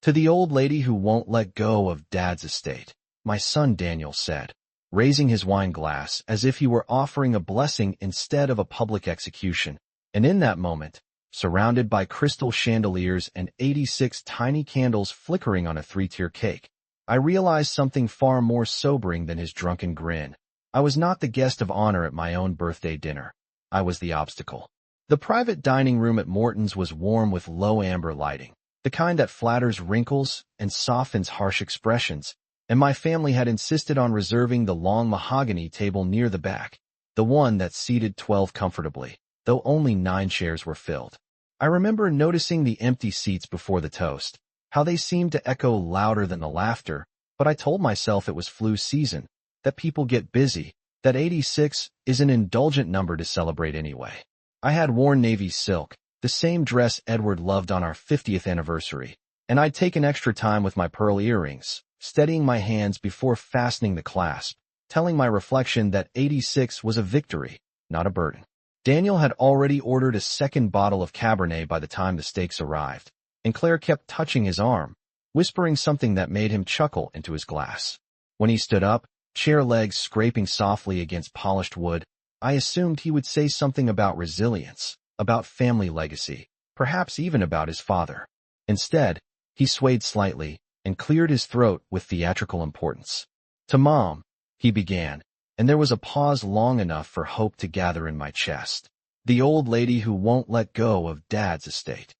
To the old lady who won't let go of Dad's estate, my son Daniel said, raising his wine glass as if he were offering a blessing instead of a public execution. And in that moment, surrounded by crystal chandeliers and 86 tiny candles flickering on a three-tier cake, I realized something far more sobering than his drunken grin. I was not the guest of honor at my own birthday dinner. I was the obstacle. The private dining room at Morton's was warm with low amber lighting, the kind that flatters wrinkles and softens harsh expressions, and my family had insisted on reserving the long mahogany table near the back, the one that seated 12 comfortably, though only 9 chairs were filled. I remember noticing the empty seats before the toast, how they seemed to echo louder than the laughter, but I told myself it was flu season, that people get busy, that 86 is an indulgent number to celebrate anyway. I had worn navy silk, the same dress Edward loved on our 50th anniversary, and I'd taken extra time with my pearl earrings, steadying my hands before fastening the clasp, telling my reflection that 86 was a victory, not a burden. Daniel had already ordered a second bottle of Cabernet by the time the steaks arrived, and Claire kept touching his arm, whispering something that made him chuckle into his glass. When he stood up, chair legs scraping softly against polished wood, I assumed he would say something about resilience, about family legacy, perhaps even about his father. Instead, he swayed slightly and cleared his throat with theatrical importance. "To Mom," he began, and there was a pause long enough for hope to gather in my chest. "The old lady who won't let go of Dad's estate."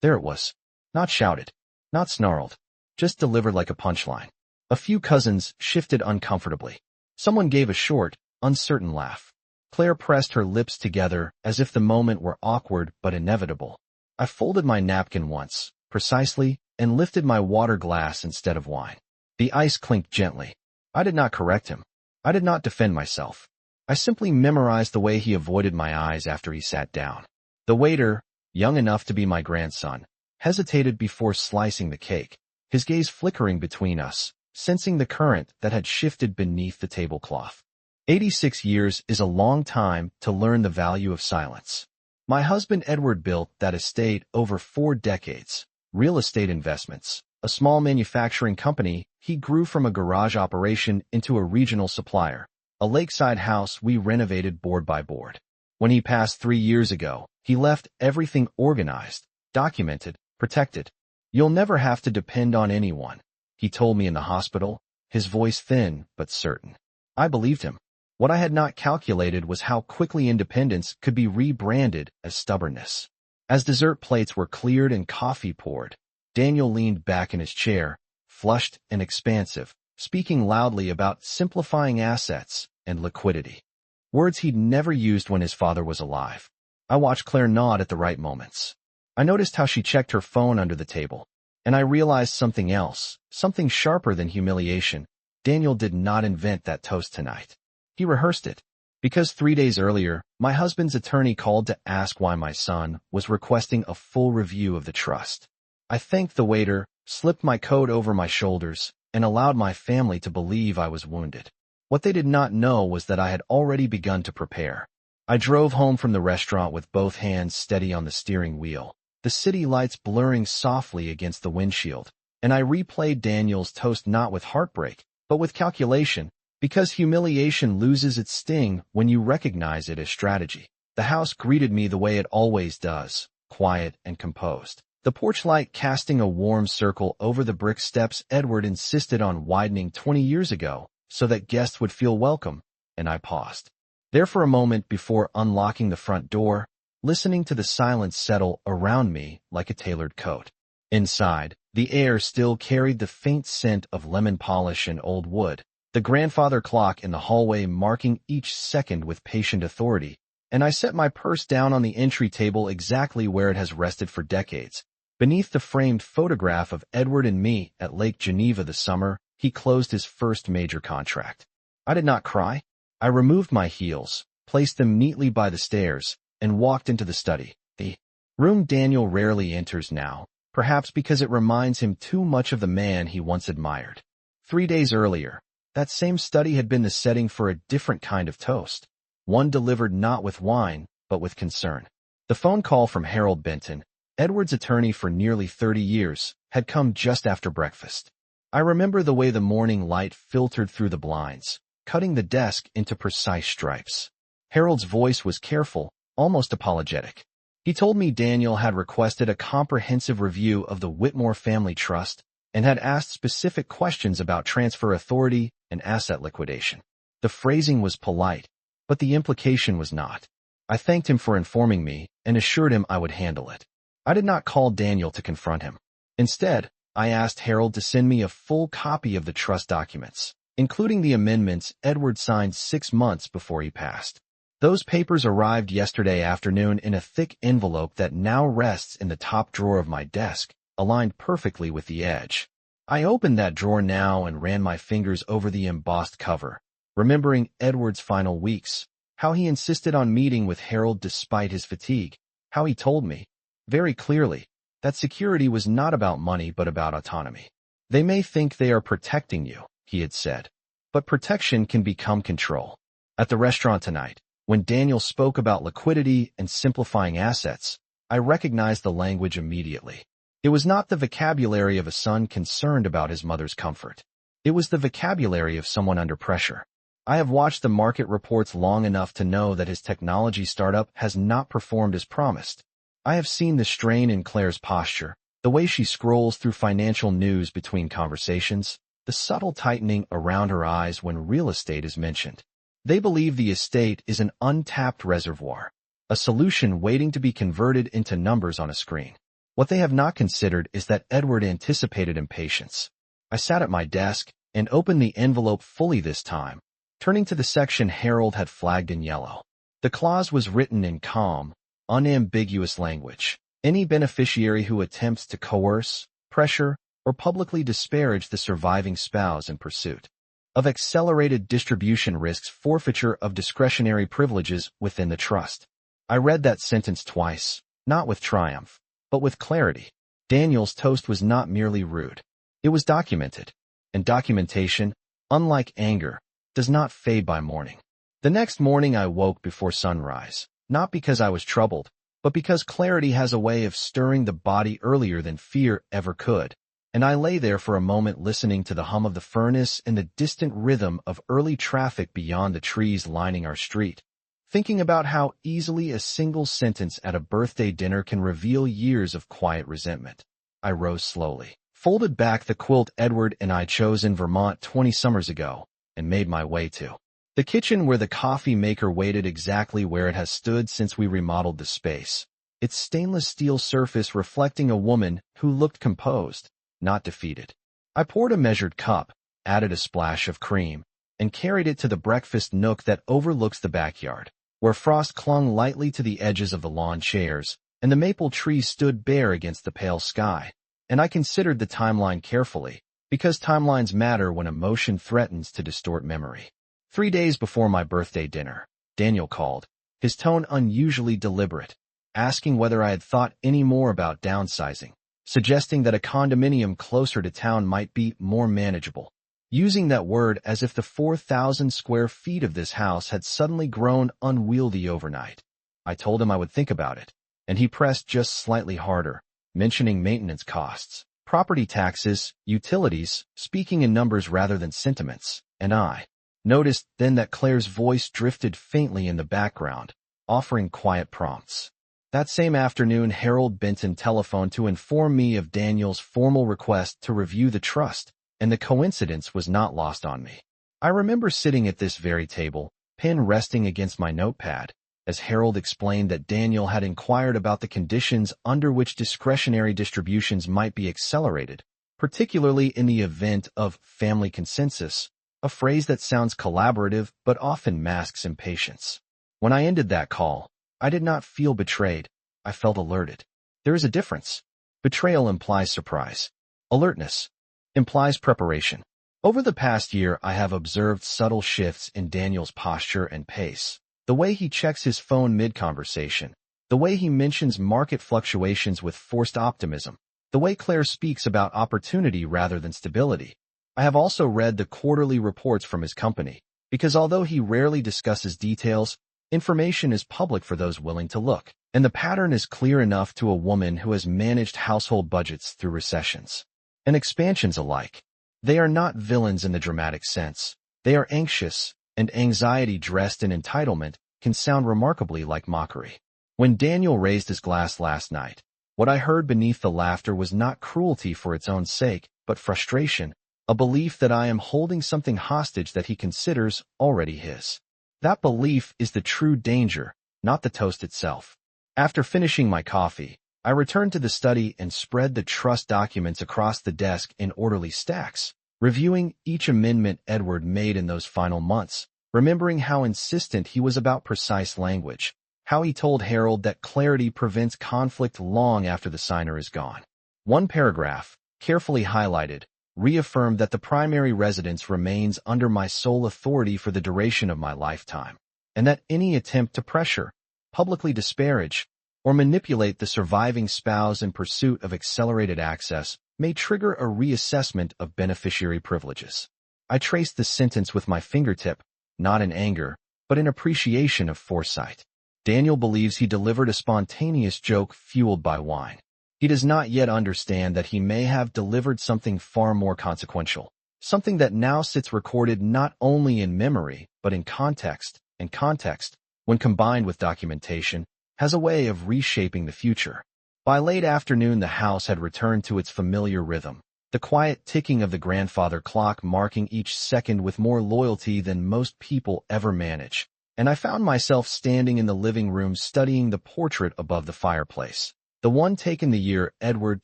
There it was. Not shouted, not snarled, just delivered like a punchline. A few cousins shifted uncomfortably. Someone gave a short, uncertain laugh. Claire pressed her lips together as if the moment were awkward but inevitable. I folded my napkin once, precisely, and lifted my water glass instead of wine. The ice clinked gently. I did not correct him. I did not defend myself. I simply memorized the way he avoided my eyes after he sat down. The waiter, young enough to be my grandson, hesitated before slicing the cake, his gaze flickering between us, sensing the current that had shifted beneath the tablecloth. 86 years is a long time to learn the value of silence. My husband Edward built that estate over 4 decades. Real estate investments, a small manufacturing company, he grew from a garage operation into a regional supplier, a lakeside house we renovated board by board. When he passed 3 years ago, he left everything organized, documented, protected. "You'll never have to depend on anyone," he told me in the hospital, his voice thin but certain. I believed him. What I had not calculated was how quickly independence could be rebranded as stubbornness. As dessert plates were cleared and coffee poured, Daniel leaned back in his chair, flushed and expansive, speaking loudly about simplifying assets and liquidity. Words he'd never used when his father was alive. I watched Claire nod at the right moments. I noticed how she checked her phone under the table, and I realized something else, something sharper than humiliation. Daniel did not invent that toast tonight. He rehearsed it. Because 3 days earlier, my husband's attorney called to ask why my son was requesting a full review of the trust. I thanked the waiter, slipped my coat over my shoulders, and allowed my family to believe I was wounded. What they did not know was that I had already begun to prepare. I drove home from the restaurant with both hands steady on the steering wheel, the city lights blurring softly against the windshield, and I replayed Daniel's toast not with heartbreak, but with calculation, because humiliation loses its sting when you recognize it as strategy. The house greeted me the way it always does, quiet and composed. The porch light casting a warm circle over the brick steps Edward insisted on widening 20 years ago so that guests would feel welcome, and I paused. There for a moment before unlocking the front door, listening to the silence settle around me like a tailored coat. Inside, the air still carried the faint scent of lemon polish and old wood, the grandfather clock in the hallway marking each second with patient authority, and I set my purse down on the entry table exactly where it has rested for decades. Beneath the framed photograph of Edward and me at Lake Geneva this summer, he closed his first major contract. I did not cry. I removed my heels, placed them neatly by the stairs, and walked into the study, the room Daniel rarely enters now, perhaps because it reminds him too much of the man he once admired. 3 days earlier, that same study had been the setting for a different kind of toast, one delivered not with wine, but with concern. The phone call from Harold Benton, Edward's attorney for nearly 30 years, had come just after breakfast. I remember the way the morning light filtered through the blinds, cutting the desk into precise stripes. Harold's voice was careful, almost apologetic. He told me Daniel had requested a comprehensive review of the Whitmore family trust and had asked specific questions about transfer authority and asset liquidation. The phrasing was polite, but the implication was not. I thanked him for informing me and assured him I would handle it. I did not call Daniel to confront him. Instead, I asked Harold to send me a full copy of the trust documents, including the amendments Edward signed 6 months before he passed. Those papers arrived yesterday afternoon in a thick envelope that now rests in the top drawer of my desk, aligned perfectly with the edge. I opened that drawer now and ran my fingers over the embossed cover, remembering Edward's final weeks, how he insisted on meeting with Harold despite his fatigue, how he told me, very clearly, that security was not about money but about autonomy. They may think they are protecting you, he had said, but protection can become control. At the restaurant tonight, when Daniel spoke about liquidity and simplifying assets, I recognized the language immediately. It was not the vocabulary of a son concerned about his mother's comfort. It was the vocabulary of someone under pressure. I have watched the market reports long enough to know that his technology startup has not performed as promised. I have seen the strain in Claire's posture, the way she scrolls through financial news between conversations, the subtle tightening around her eyes when real estate is mentioned. They believe the estate is an untapped reservoir, a solution waiting to be converted into numbers on a screen. What they have not considered is that Edward anticipated impatience. I sat at my desk and opened the envelope fully this time, turning to the section Harold had flagged in yellow. The clause was written in calm, unambiguous language. Any beneficiary who attempts to coerce, pressure, or publicly disparage the surviving spouse in pursuit of accelerated distribution risks forfeiture of discretionary privileges within the trust. I read that sentence twice, not with triumph, but with clarity. Daniel's toast was not merely rude. It was documented, and documentation, unlike anger, does not fade by morning. The next morning I woke before sunrise, not because I was troubled, but because clarity has a way of stirring the body earlier than fear ever could, and I lay there for a moment listening to the hum of the furnace and the distant rhythm of early traffic beyond the trees lining our street, thinking about how easily a single sentence at a birthday dinner can reveal years of quiet resentment. I rose slowly, folded back the quilt Edward and I chose in Vermont 20 summers ago, and made my way to the kitchen where the coffee maker waited exactly where it has stood since we remodeled the space, its stainless steel surface reflecting a woman who looked composed, not defeated. I poured a measured cup, added a splash of cream, and carried it to the breakfast nook that overlooks the backyard, where frost clung lightly to the edges of the lawn chairs, and the maple trees stood bare against the pale sky. And I considered the timeline carefully, because timelines matter when emotion threatens to distort memory. 3 days before my birthday dinner, Daniel called, his tone unusually deliberate, asking whether I had thought any more about downsizing, suggesting that a condominium closer to town might be more manageable, using that word as if the 4,000 square feet of this house had suddenly grown unwieldy overnight. I told him I would think about it, and he pressed just slightly harder, mentioning maintenance costs, property taxes, utilities, speaking in numbers rather than sentiments, and I noticed then that Claire's voice drifted faintly in the background, offering quiet prompts. That same afternoon, Harold Benton telephoned to inform me of Daniel's formal request to review the trust, and the coincidence was not lost on me. I remember sitting at this very table, pen resting against my notepad, as Harold explained that Daniel had inquired about the conditions under which discretionary distributions might be accelerated, particularly in the event of family consensus, a phrase that sounds collaborative but often masks impatience. When I ended that call, I did not feel betrayed. I felt alerted. There is a difference. Betrayal implies surprise. Alertness implies preparation. Over the past year, I have observed subtle shifts in Daniel's posture and pace. The way he checks his phone mid-conversation, the way he mentions market fluctuations with forced optimism, the way Claire speaks about opportunity rather than stability. I have also read the quarterly reports from his company, because although he rarely discusses details, Information is public for those willing to look, and the pattern is clear enough to a woman who has managed household budgets through recessions and expansions alike. They are not villains in the dramatic sense. They are anxious, and anxiety dressed in entitlement can sound remarkably like mockery. When Daniel raised his glass last night, what I heard beneath the laughter was not cruelty for its own sake, but frustration, a belief that I am holding something hostage that he considers already his. That belief is the true danger, not the toast itself. After finishing my coffee, I returned to the study and spread the trust documents across the desk in orderly stacks, reviewing each amendment Edward made in those final months, remembering how insistent he was about precise language, how he told Harold that clarity prevents conflict long after the signer is gone. One paragraph, carefully highlighted, reaffirmed that the primary residence remains under my sole authority for the duration of my lifetime, and that any attempt to pressure, publicly disparage, or manipulate the surviving spouse in pursuit of accelerated access may trigger a reassessment of beneficiary privileges. I traced the sentence with my fingertip, not in anger, but in appreciation of foresight. Daniel believes he delivered a spontaneous joke fueled by wine. He does not yet understand that he may have delivered something far more consequential, something that now sits recorded not only in memory, but in context, and context, when combined with documentation, has a way of reshaping the future. By late afternoon, the house had returned to its familiar rhythm, the quiet ticking of the grandfather clock marking each second with more loyalty than most people ever manage, and I found myself standing in the living room studying the portrait above the fireplace. The one taken the year Edward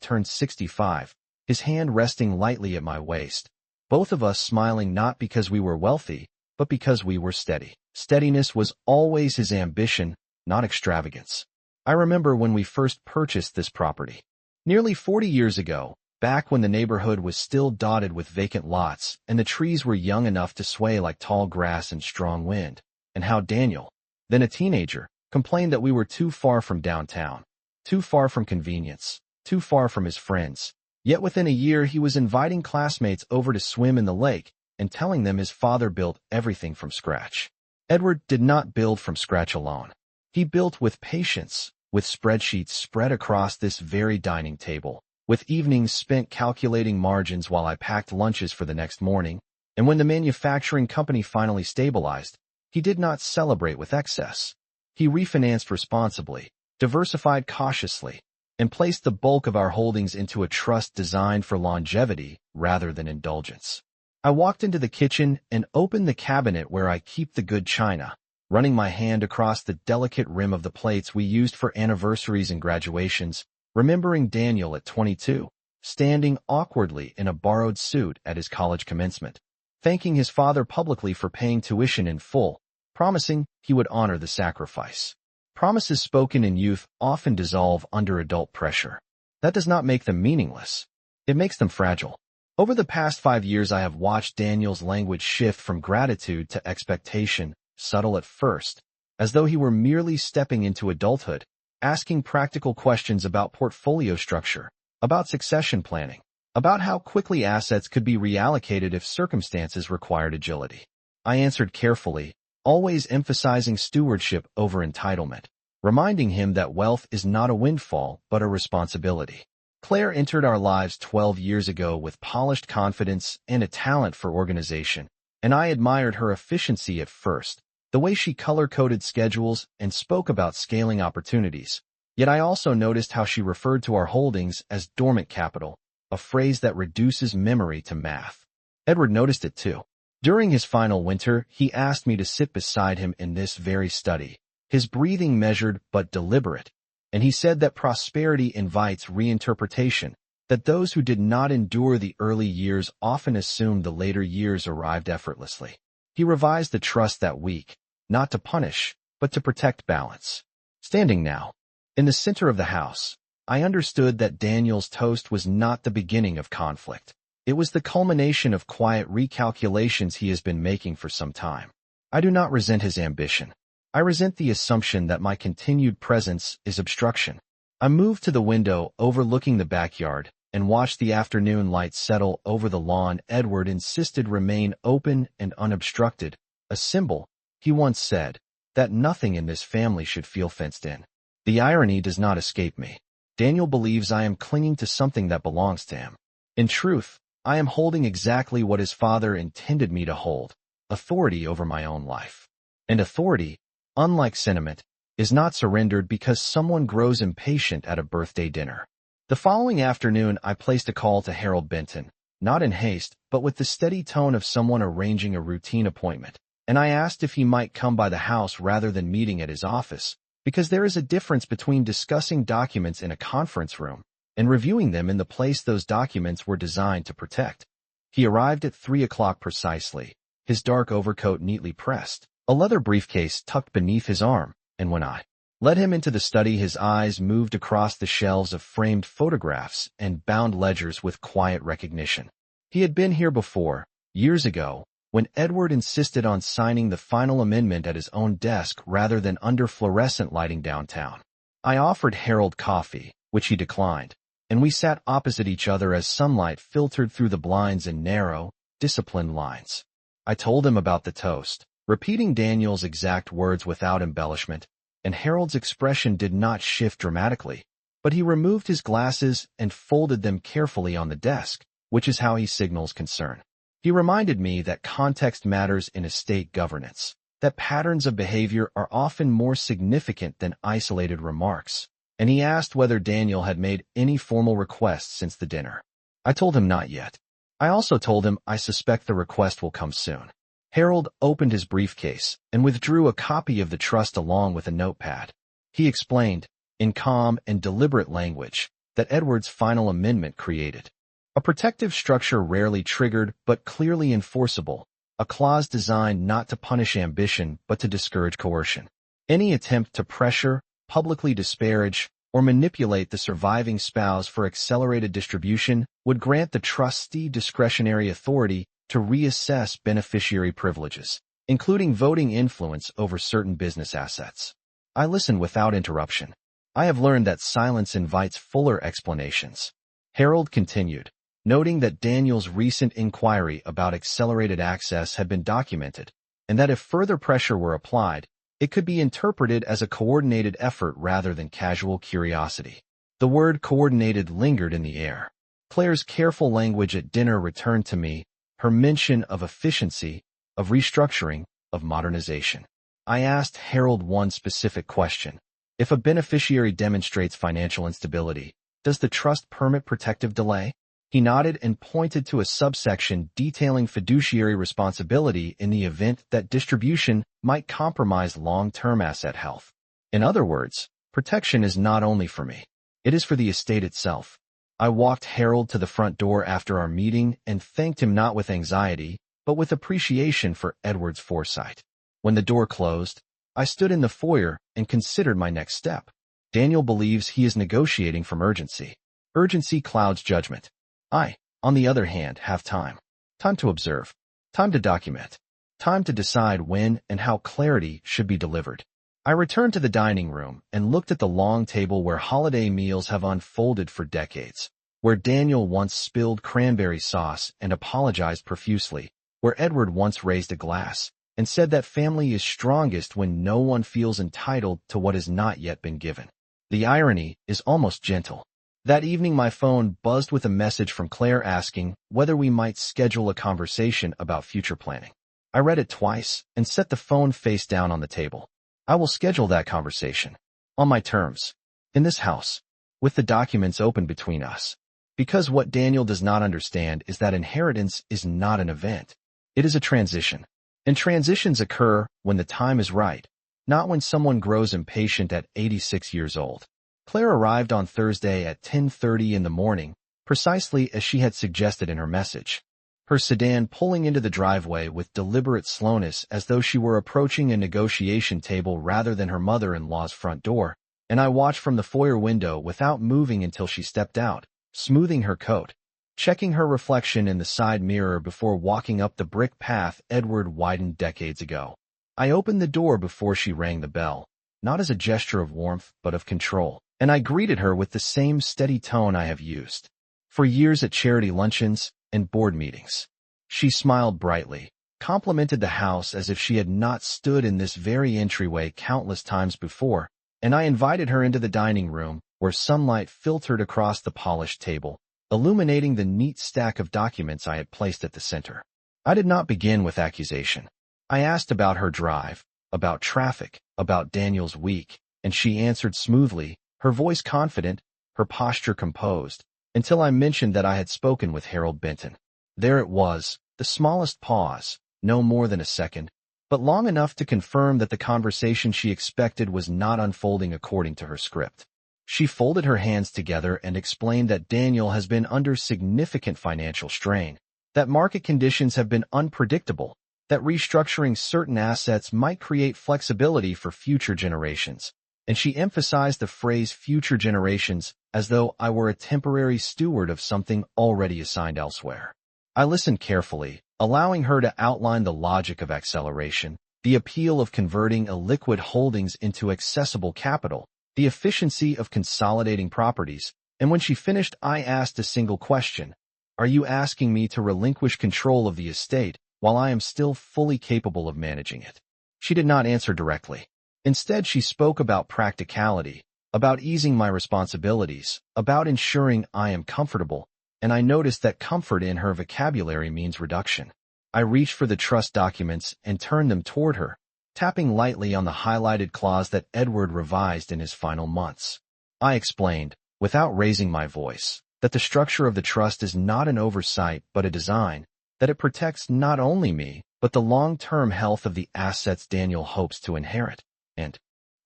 turned 65, his hand resting lightly at my waist, both of us smiling not because we were wealthy, but because we were steady. Steadiness was always his ambition, not extravagance. I remember when we first purchased this property. Nearly 40 years ago, back when the neighborhood was still dotted with vacant lots and the trees were young enough to sway like tall grass in strong wind, and how Daniel, then a teenager, complained that we were too far from downtown. Too far from convenience, too far from his friends. Yet within a year he was inviting classmates over to swim in the lake and telling them his father built everything from scratch. Edward did not build from scratch alone. He built with patience, with spreadsheets spread across this very dining table, with evenings spent calculating margins while I packed lunches for the next morning, and when the manufacturing company finally stabilized, he did not celebrate with excess. He refinanced responsibly, diversified cautiously, and placed the bulk of our holdings into a trust designed for longevity rather than indulgence. I walked into the kitchen and opened the cabinet where I keep the good china, running my hand across the delicate rim of the plates we used for anniversaries and graduations, remembering Daniel at 22, standing awkwardly in a borrowed suit at his college commencement, thanking his father publicly for paying tuition in full, promising he would honor the sacrifice. Promises spoken in youth often dissolve under adult pressure. That does not make them meaningless. It makes them fragile. Over the past 5 years, I have watched Daniel's language shift from gratitude to expectation, subtle at first, as though he were merely stepping into adulthood, asking practical questions about portfolio structure, about succession planning, about how quickly assets could be reallocated if circumstances required agility. I answered carefully, always emphasizing stewardship over entitlement, reminding him that wealth is not a windfall but a responsibility. Claire entered our lives 12 years ago with polished confidence and a talent for organization, and I admired her efficiency at first, the way she color-coded schedules and spoke about scaling opportunities. Yet I also noticed how she referred to our holdings as dormant capital, a phrase that reduces memory to math. Edward noticed it too. During his final winter, he asked me to sit beside him in this very study, his breathing measured but deliberate, and he said that prosperity invites reinterpretation, that those who did not endure the early years often assumed the later years arrived effortlessly. He revised the trust that week, not to punish, but to protect balance. Standing now, in the center of the house, I understood that Daniel's toast was not the beginning of conflict. It was the culmination of quiet recalculations he has been making for some time. I do not resent his ambition. I resent the assumption that my continued presence is obstruction. I moved to the window overlooking the backyard and watched the afternoon light settle over the lawn. Edward insisted remain open and unobstructed, a symbol, he once said, that nothing in this family should feel fenced in. The irony does not escape me. Daniel believes I am clinging to something that belongs to him. In truth, I am holding exactly what his father intended me to hold: authority over my own life. And authority, unlike sentiment, is not surrendered because someone grows impatient at a birthday dinner. The following afternoon, I placed a call to Harold Benton, not in haste, but with the steady tone of someone arranging a routine appointment, and I asked if he might come by the house rather than meeting at his office, because there is a difference between discussing documents in a conference room and reviewing them in the place those documents were designed to protect. He arrived at 3 o'clock precisely, his dark overcoat neatly pressed, a leather briefcase tucked beneath his arm, and when I led him into the study, his eyes moved across the shelves of framed photographs and bound ledgers with quiet recognition. He had been here before, years ago, when Edward insisted on signing the final amendment at his own desk rather than under fluorescent lighting downtown. I offered Harold coffee, which he declined, and we sat opposite each other as sunlight filtered through the blinds in narrow, disciplined lines. I told him about the toast, repeating Daniel's exact words without embellishment, and Harold's expression did not shift dramatically, but he removed his glasses and folded them carefully on the desk, which is how he signals concern. He reminded me that context matters in estate governance, that patterns of behavior are often more significant than isolated remarks, and he asked whether Daniel had made any formal requests since the dinner. I told him not yet. I also told him I suspect the request will come soon. Harold opened his briefcase and withdrew a copy of the trust along with a notepad. He explained, in calm and deliberate language, that Edward's final amendment created a protective structure rarely triggered but clearly enforceable, a clause designed not to punish ambition but to discourage coercion. Any attempt to pressure, publicly disparage, or manipulate the surviving spouse for accelerated distribution would grant the trustee discretionary authority to reassess beneficiary privileges, including voting influence over certain business assets. I listened without interruption. I have learned that silence invites fuller explanations. Harold continued, noting that Daniel's recent inquiry about accelerated access had been documented, and that if further pressure were applied, it could be interpreted as a coordinated effort rather than casual curiosity. The word coordinated lingered in the air. Claire's careful language at dinner returned to me, her mention of efficiency, of restructuring, of modernization. I asked Harold one specific question. If a beneficiary demonstrates financial instability, does the trust permit protective delay? He nodded and pointed to a subsection detailing fiduciary responsibility in the event that distribution might compromise long-term asset health. In other words, protection is not only for me, it is for the estate itself. I walked Harold to the front door after our meeting and thanked him not with anxiety, but with appreciation for Edward's foresight. When the door closed, I stood in the foyer and considered my next step. Daniel believes he is negotiating from urgency. Urgency clouds judgment. I, on the other hand, have time. Time to observe. Time to document. Time to decide when and how clarity should be delivered. I returned to the dining room and looked at the long table where holiday meals have unfolded for decades, where Daniel once spilled cranberry sauce and apologized profusely, where Edward once raised a glass and said that family is strongest when no one feels entitled to what has not yet been given. The irony is almost gentle. That evening my phone buzzed with a message from Claire asking whether we might schedule a conversation about future planning. I read it twice and set the phone face down on the table. I will schedule that conversation. On my terms. In this house. With the documents open between us. Because what Daniel does not understand is that inheritance is not an event. It is a transition. And transitions occur when the time is right, not when someone grows impatient at 86 years old. Claire arrived on Thursday at 10:30 in the morning, precisely as she had suggested in her message. Her sedan pulling into the driveway with deliberate slowness as though she were approaching a negotiation table rather than her mother-in-law's front door, and I watched from the foyer window without moving until she stepped out, smoothing her coat, checking her reflection in the side mirror before walking up the brick path Edward widened decades ago. I opened the door before she rang the bell, not as a gesture of warmth but of control, and I greeted her with the same steady tone I have used for years at charity luncheons and board meetings. She smiled brightly, complimented the house as if she had not stood in this very entryway countless times before, and I invited her into the dining room, where sunlight filtered across the polished table, illuminating the neat stack of documents I had placed at the center. I did not begin with accusation. I asked about her drive, about traffic, about Daniel's week, and she answered smoothly, her voice confident, her posture composed, until I mentioned that I had spoken with Harold Benton. There it was, the smallest pause, no more than a second, but long enough to confirm that the conversation she expected was not unfolding according to her script. She folded her hands together and explained that Daniel has been under significant financial strain, that market conditions have been unpredictable, that restructuring certain assets might create flexibility for future generations, and she emphasized the phrase future generations as though I were a temporary steward of something already assigned elsewhere. I listened carefully, allowing her to outline the logic of acceleration, the appeal of converting illiquid holdings into accessible capital, the efficiency of consolidating properties, and when she finished, I asked a single question. Are you asking me to relinquish control of the estate while I am still fully capable of managing it? She did not answer directly. Instead, she spoke about practicality, about easing my responsibilities, about ensuring I am comfortable, and I noticed that comfort in her vocabulary means reduction. I reached for the trust documents and turned them toward her, tapping lightly on the highlighted clause that Edward revised in his final months. I explained, without raising my voice, that the structure of the trust is not an oversight but a design, that it protects not only me, but the long-term health of the assets Daniel hopes to inherit, and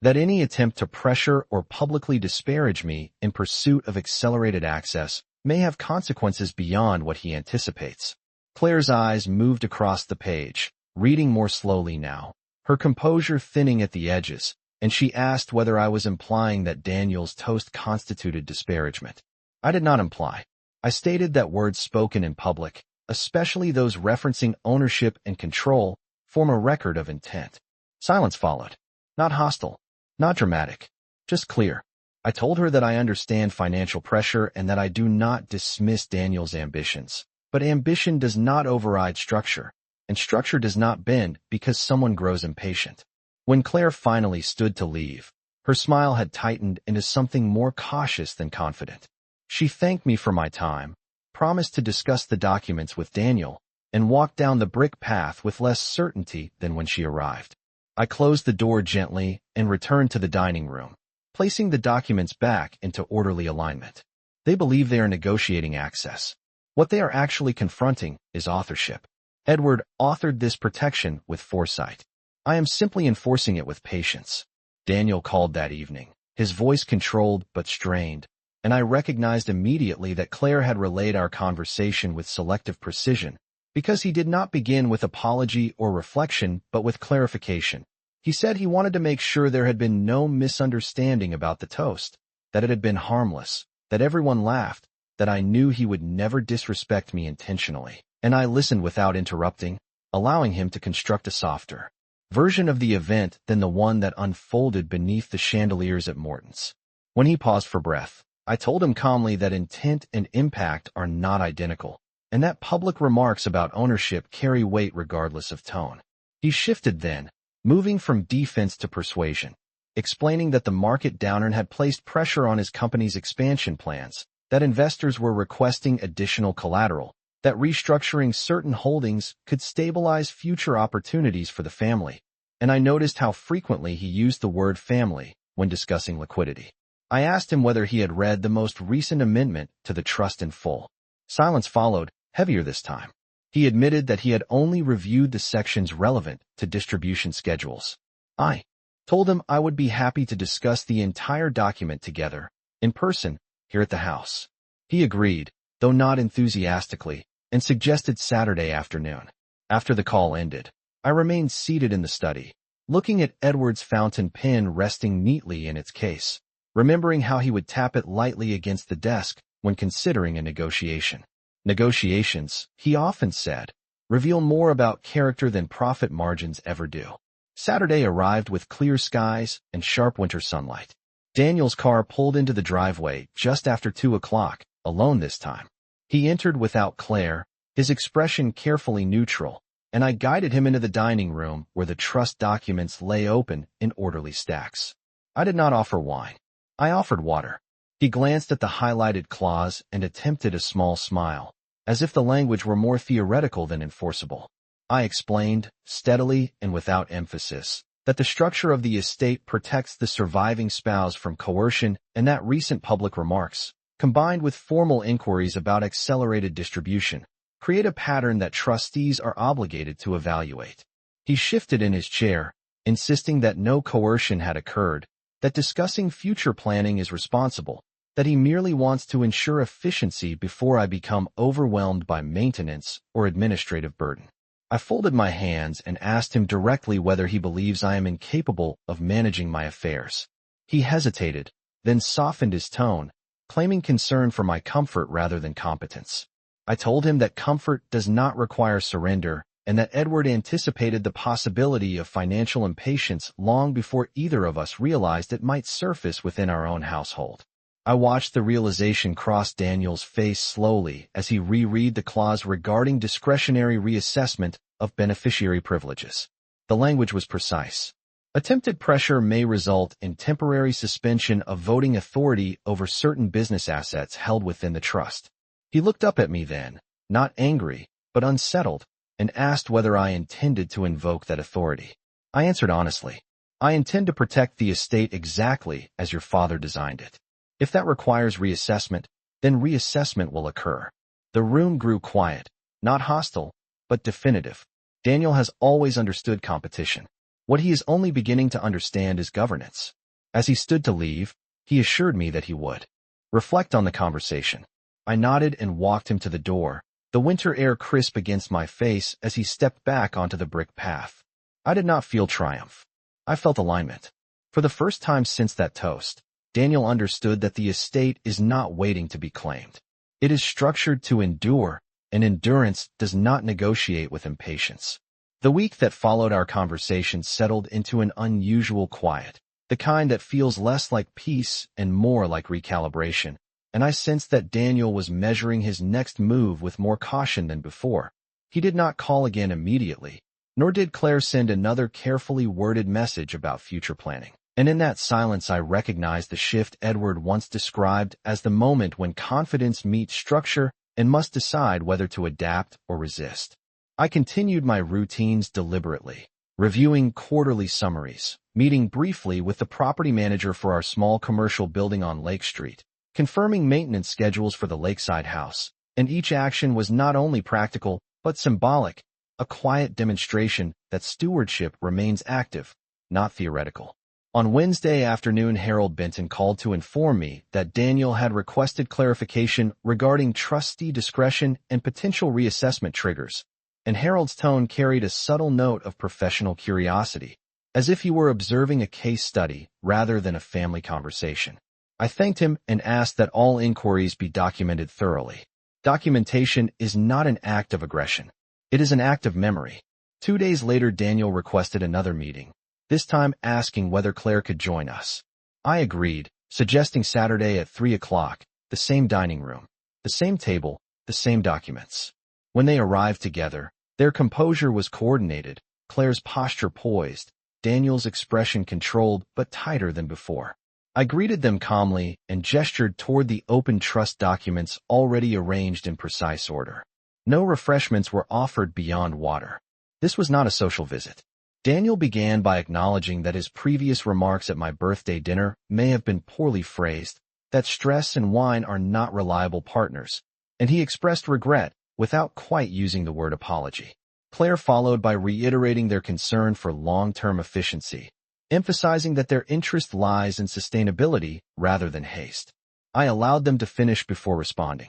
that any attempt to pressure or publicly disparage me in pursuit of accelerated access may have consequences beyond what he anticipates. Claire's eyes moved across the page, reading more slowly now, her composure thinning at the edges, and she asked whether I was implying that Daniel's toast constituted disparagement. I did not imply. I stated that words spoken in public, especially those referencing ownership and control, form a record of intent. Silence followed. Not hostile, not dramatic, just clear. I told her that I understand financial pressure and that I do not dismiss Daniel's ambitions. But ambition does not override structure, and structure does not bend because someone grows impatient. When Claire finally stood to leave, her smile had tightened into something more cautious than confident. She thanked me for my time, promised to discuss the documents with Daniel, and walked down the brick path with less certainty than when she arrived. I closed the door gently and returned to the dining room, placing the documents back into orderly alignment. They believe they are negotiating access. What they are actually confronting is authorship. Edward authored this protection with foresight. I am simply enforcing it with patience. Daniel called that evening, his voice controlled but strained, and I recognized immediately that Claire had relayed our conversation with selective precision, because he did not begin with apology or reflection but with clarification. He said he wanted to make sure there had been no misunderstanding about the toast, that it had been harmless, that everyone laughed, that I knew he would never disrespect me intentionally, and I listened without interrupting, allowing him to construct a softer version of the event than the one that unfolded beneath the chandeliers at Morton's. When he paused for breath, I told him calmly that intent and impact are not identical, and that public remarks about ownership carry weight regardless of tone. He shifted then, moving from defense to persuasion, explaining that the market downturn had placed pressure on his company's expansion plans, that investors were requesting additional collateral, that restructuring certain holdings could stabilize future opportunities for the family, and I noticed how frequently he used the word family when discussing liquidity. I asked him whether he had read the most recent amendment to the trust in full. Silence followed, heavier this time. He admitted that he had only reviewed the sections relevant to distribution schedules. I told him I would be happy to discuss the entire document together, in person, here at the house. He agreed, though not enthusiastically, and suggested Saturday afternoon. After the call ended, I remained seated in the study, looking at Edward's fountain pen resting neatly in its case, remembering how he would tap it lightly against the desk when considering a negotiation. Negotiations, he often said, reveal more about character than profit margins ever do. Saturday arrived with clear skies and sharp winter sunlight. Daniel's car pulled into the driveway just after 2 o'clock, alone this time. He entered without Claire, his expression carefully neutral, and I guided him into the dining room where the trust documents lay open in orderly stacks. I did not offer wine. I offered water. He glanced at the highlighted clause and attempted a small smile, as if the language were more theoretical than enforceable. I explained, steadily and without emphasis, that the structure of the estate protects the surviving spouse from coercion and that recent public remarks, combined with formal inquiries about accelerated distribution, create a pattern that trustees are obligated to evaluate. He shifted in his chair, insisting that no coercion had occurred, that discussing future planning is responsible, that he merely wants to ensure efficiency before I become overwhelmed by maintenance or administrative burden. I folded my hands and asked him directly whether he believes I am incapable of managing my affairs. He hesitated, then softened his tone, claiming concern for my comfort rather than competence. I told him that comfort does not require surrender and that Edward anticipated the possibility of financial impatience long before either of us realized it might surface within our own household. I watched the realization cross Daniel's face slowly as he reread the clause regarding discretionary reassessment of beneficiary privileges. The language was precise. Attempted pressure may result in temporary suspension of voting authority over certain business assets held within the trust. He looked up at me then, not angry, but unsettled, and asked whether I intended to invoke that authority. I answered honestly, I intend to protect the estate exactly as your father designed it. If that requires reassessment, then reassessment will occur. The room grew quiet, not hostile, but definitive. Daniel has always understood competition. What he is only beginning to understand is governance. As he stood to leave, he assured me that he would reflect on the conversation. I nodded and walked him to the door, the winter air crisp against my face as he stepped back onto the brick path. I did not feel triumph. I felt alignment. For the first time since that toast, Daniel understood that the estate is not waiting to be claimed. It is structured to endure, and endurance does not negotiate with impatience. The week that followed our conversation settled into an unusual quiet, the kind that feels less like peace and more like recalibration, and I sensed that Daniel was measuring his next move with more caution than before. He did not call again immediately, nor did Claire send another carefully worded message about future planning. And in that silence I recognized the shift Edward once described as the moment when confidence meets structure and must decide whether to adapt or resist. I continued my routines deliberately, reviewing quarterly summaries, meeting briefly with the property manager for our small commercial building on Lake Street, confirming maintenance schedules for the lakeside house, and each action was not only practical but symbolic, a quiet demonstration that stewardship remains active, not theoretical. On Wednesday afternoon, Harold Benton called to inform me that Daniel had requested clarification regarding trustee discretion and potential reassessment triggers, and Harold's tone carried a subtle note of professional curiosity, as if he were observing a case study rather than a family conversation. I thanked him and asked that all inquiries be documented thoroughly. Documentation is not an act of aggression. It is an act of memory. 2 days later, Daniel requested another meeting, this time asking whether Claire could join us. I agreed, suggesting Saturday at 3 o'clock, the same dining room, the same table, the same documents. When they arrived together, their composure was coordinated, Claire's posture poised, Daniel's expression controlled but tighter than before. I greeted them calmly and gestured toward the open trust documents already arranged in precise order. No refreshments were offered beyond water. This was not a social visit. Daniel began by acknowledging that his previous remarks at my birthday dinner may have been poorly phrased, that stress and wine are not reliable partners, and he expressed regret without quite using the word apology. Claire followed by reiterating their concern for long-term efficiency, emphasizing that their interest lies in sustainability rather than haste. I allowed them to finish before responding.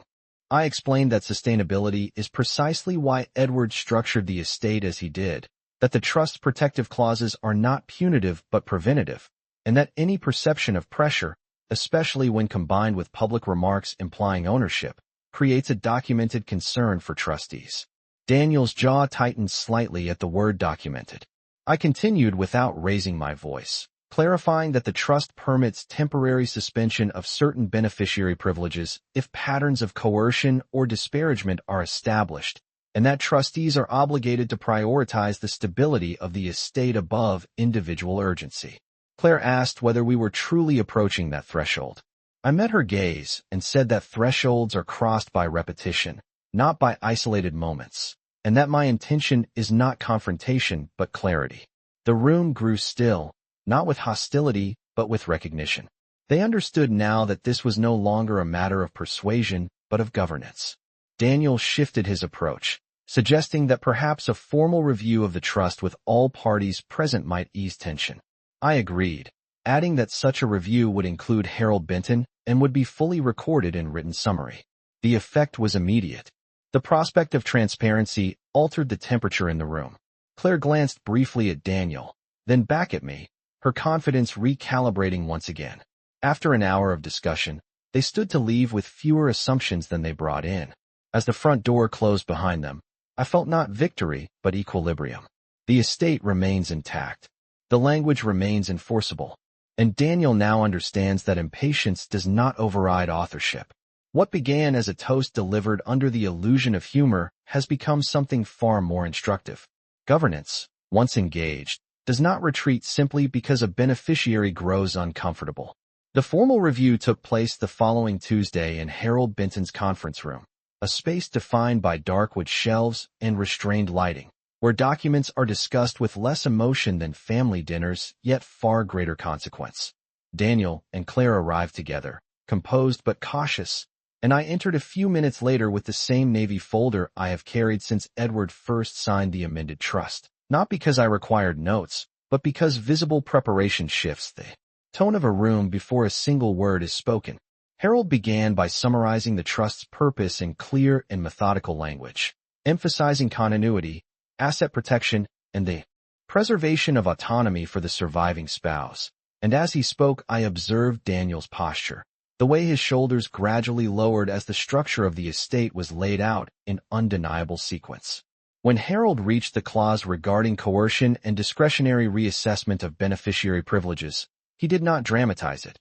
I explained that sustainability is precisely why Edward structured the estate as he did, that the trust protective clauses are not punitive but preventative, and that any perception of pressure, especially when combined with public remarks implying ownership, creates a documented concern for trustees. Daniel's jaw tightened slightly at the word documented. I continued without raising my voice, clarifying that the trust permits temporary suspension of certain beneficiary privileges if patterns of coercion or disparagement are established, and that trustees are obligated to prioritize the stability of the estate above individual urgency. Claire asked whether we were truly approaching that threshold. I met her gaze and said that thresholds are crossed by repetition, not by isolated moments, and that my intention is not confrontation but clarity. The room grew still, not with hostility but with recognition. They understood now that this was no longer a matter of persuasion but of governance. Daniel shifted his approach, suggesting that perhaps a formal review of the trust with all parties present might ease tension. I agreed, adding that such a review would include Harold Benton and would be fully recorded in written summary. The effect was immediate. The prospect of transparency altered the temperature in the room. Claire glanced briefly at Daniel, then back at me, her confidence recalibrating once again. After an hour of discussion, they stood to leave with fewer assumptions than they brought in. As the front door closed behind them, I felt not victory, but equilibrium. The estate remains intact. The language remains enforceable. And Daniel now understands that impatience does not override authorship. What began as a toast delivered under the illusion of humor has become something far more instructive. Governance, once engaged, does not retreat simply because a beneficiary grows uncomfortable. The formal review took place the following Tuesday in Harold Benton's conference room, a space defined by dark wood shelves and restrained lighting, where documents are discussed with less emotion than family dinners, yet far greater consequence. Daniel and Claire arrived together, composed but cautious, and I entered a few minutes later with the same navy folder I have carried since Edward first signed the amended trust, not because I required notes, but because visible preparation shifts the tone of a room before a single word is spoken. Harold began by summarizing the trust's purpose in clear and methodical language, emphasizing continuity, asset protection, and the preservation of autonomy for the surviving spouse. And as he spoke, I observed Daniel's posture, the way his shoulders gradually lowered as the structure of the estate was laid out in undeniable sequence. When Harold reached the clause regarding coercion and discretionary reassessment of beneficiary privileges, he did not dramatize it.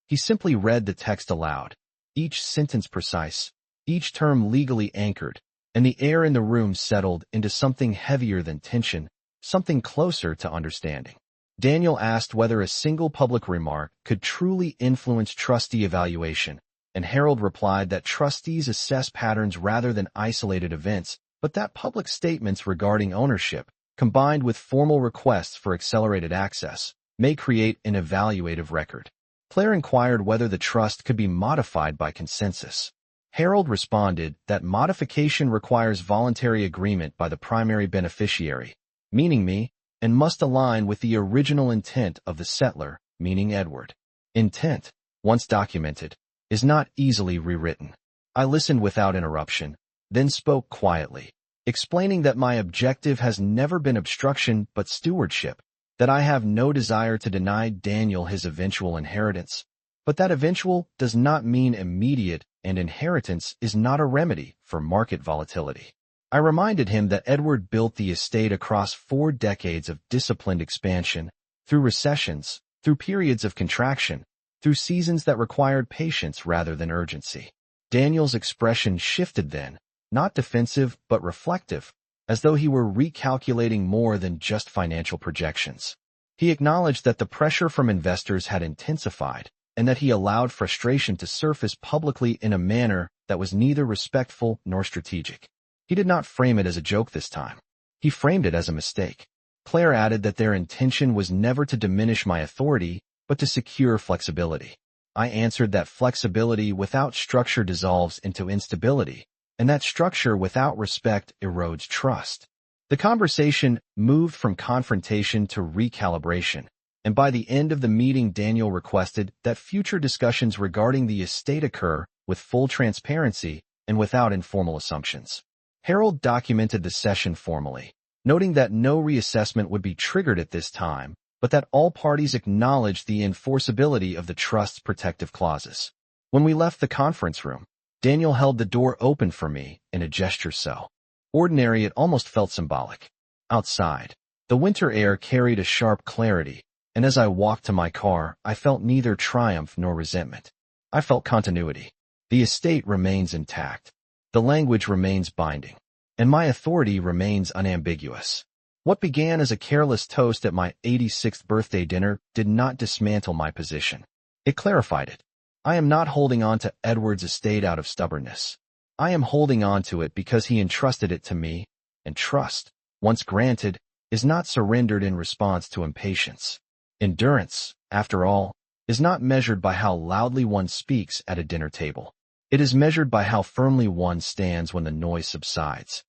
He simply read the text aloud, each sentence precise, each term legally anchored, and the air in the room settled into something heavier than tension, something closer to understanding. Daniel asked whether a single public remark could truly influence trustee evaluation, and Harold replied that trustees assess patterns rather than isolated events, but that public statements regarding ownership, combined with formal requests for accelerated access, may create an evaluative record. Claire inquired whether the trust could be modified by consensus. Harold responded that modification requires voluntary agreement by the primary beneficiary, meaning me, and must align with the original intent of the settler, meaning Edward. Intent, once documented, is not easily rewritten. I listened without interruption, then spoke quietly, explaining that my objective has never been obstruction but stewardship, that I have no desire to deny Daniel his eventual inheritance, but that eventual does not mean immediate, and inheritance is not a remedy for market volatility. I reminded him that Edward built the estate across 4 decades of disciplined expansion, through recessions, through periods of contraction, through seasons that required patience rather than urgency. Daniel's expression shifted then, not defensive but reflective, as though he were recalculating more than just financial projections. He acknowledged that the pressure from investors had intensified, and that he allowed frustration to surface publicly in a manner that was neither respectful nor strategic. He did not frame it as a joke this time. He framed it as a mistake. Claire added that their intention was never to diminish my authority, but to secure flexibility. I answered that flexibility without structure dissolves into instability, and that structure without respect erodes trust. The conversation moved from confrontation to recalibration, and by the end of the meeting Daniel requested that future discussions regarding the estate occur with full transparency and without informal assumptions. Harold documented the session formally, noting that no reassessment would be triggered at this time, but that all parties acknowledged the enforceability of the trust's protective clauses. When we left the conference room, Daniel held the door open for me in a gesture so ordinary it almost felt symbolic. Outside, the winter air carried a sharp clarity, and as I walked to my car, I felt neither triumph nor resentment. I felt continuity. The estate remains intact. The language remains binding. and my authority remains unambiguous. What began as a careless toast at my 86th birthday dinner did not dismantle my position. It clarified it. I am not holding on to Edward's estate out of stubbornness. I am holding on to it because he entrusted it to me, and trust, once granted, is not surrendered in response to impatience. Endurance, after all, is not measured by how loudly one speaks at a dinner table. It is measured by how firmly one stands when the noise subsides.